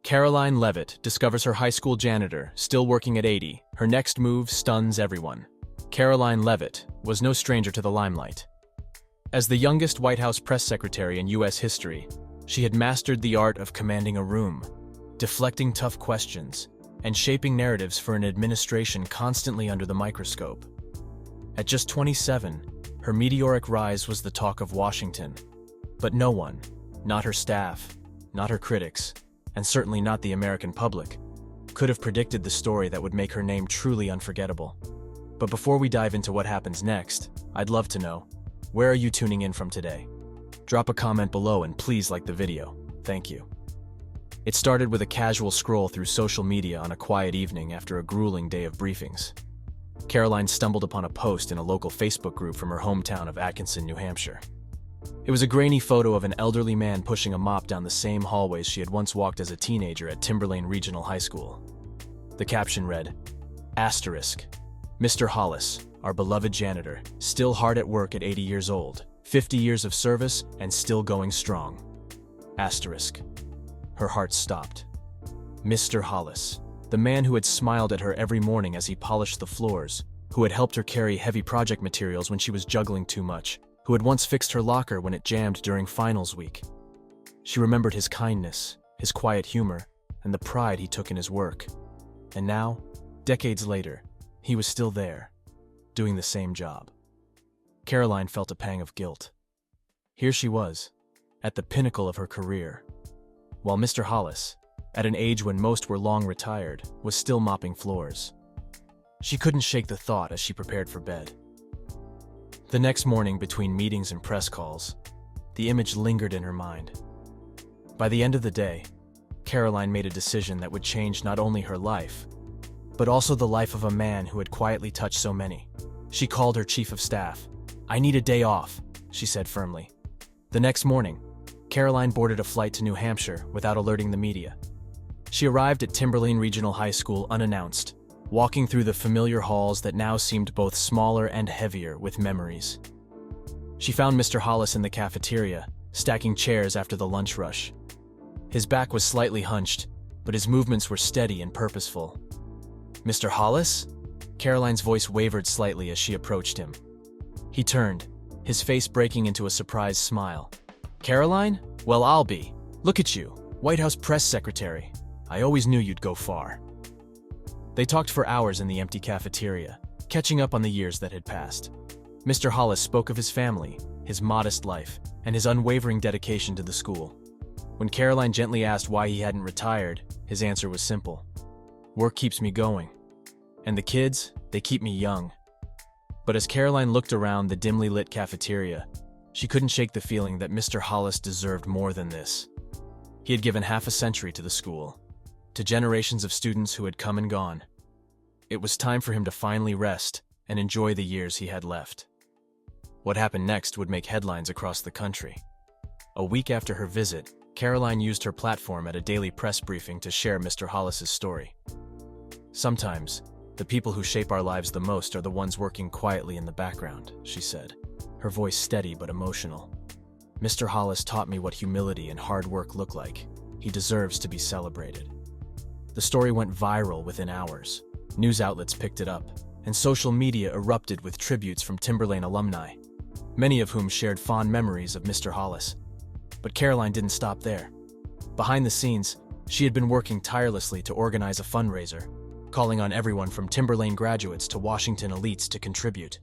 Karoline Leavitt discovers her high school janitor, still working at 80. Her next move stuns everyone. Karoline Leavitt was no stranger to the limelight. As the youngest White House press secretary in U.S. history, she had mastered the art of commanding a room, deflecting tough questions, and shaping narratives for an administration constantly under the microscope. At just 27, her meteoric rise was the talk of Washington. But no one, not her staff, not her critics, and certainly not the American public, could have predicted the story that would make her name truly unforgettable. But before we dive into what happens next, I'd love to know, where are you tuning in from today? Drop a comment below and please like the video. Thank you. It started with a casual scroll through social media on a quiet evening after a grueling day of briefings. Karoline stumbled upon a post in a local Facebook group from her hometown of Atkinson, New Hampshire. It was a grainy photo of an elderly man pushing a mop down the same hallways she had once walked as a teenager at Timberlane Regional High School. The caption read, "Asterisk. Mr. Hollis, our beloved janitor, still hard at work at 80 years old, 50 years of service, and still going strong. Asterisk." Her heart stopped. Mr. Hollis, the man who had smiled at her every morning as he polished the floors, who had helped her carry heavy project materials when she was juggling too much, who had once fixed her locker when it jammed during finals week. She remembered his kindness, his quiet humor, and the pride he took in his work. And now, decades later, he was still there, doing the same job. Karoline felt a pang of guilt. Here she was, at the pinnacle of her career, while Mr. Hollis, at an age when most were long retired, was still mopping floors. She couldn't shake the thought as she prepared for bed. The next morning, between meetings and press calls, the image lingered in her mind. By the end of the day, Karoline made a decision that would change not only her life, but also the life of a man who had quietly touched so many. She called her chief of staff. "I need a day off," she said firmly. The next morning, Karoline boarded a flight to New Hampshire without alerting the media. She arrived at Timberlane Regional High School unannounced, walking through the familiar halls that now seemed both smaller and heavier with memories. She found Mr. Hollis in the cafeteria, stacking chairs after the lunch rush. His back was slightly hunched, but his movements were steady and purposeful. "Mr. Hollis?" Karoline's voice wavered slightly as she approached him. He turned, his face breaking into a surprised smile. "Karoline? Well, I'll be. Look at you, White House press secretary. I always knew you'd go far." They talked for hours in the empty cafeteria, catching up on the years that had passed. Mr. Hollis spoke of his family, his modest life, and his unwavering dedication to the school. When Karoline gently asked why he hadn't retired, his answer was simple. "Work keeps me going. And the kids, they keep me young." But as Karoline looked around the dimly lit cafeteria, she couldn't shake the feeling that Mr. Hollis deserved more than this. He had given half a century to the school, to generations of students who had come and gone. It was time for him to finally rest and enjoy the years he had left. What happened next would make headlines across the country. A week after her visit, Karoline used her platform at a daily press briefing to share Mr. Hollis's story. "Sometimes, the people who shape our lives the most are the ones working quietly in the background," she said, her voice steady but emotional. "Mr. Hollis taught me what humility and hard work look like. He deserves to be celebrated." The story went viral within hours. News outlets picked it up, and social media erupted with tributes from Timberlane alumni, many of whom shared fond memories of Mr. Hollis. But Karoline didn't stop there. Behind the scenes, she had been working tirelessly to organize a fundraiser, calling on everyone from Timberlane graduates to Washington elites to contribute.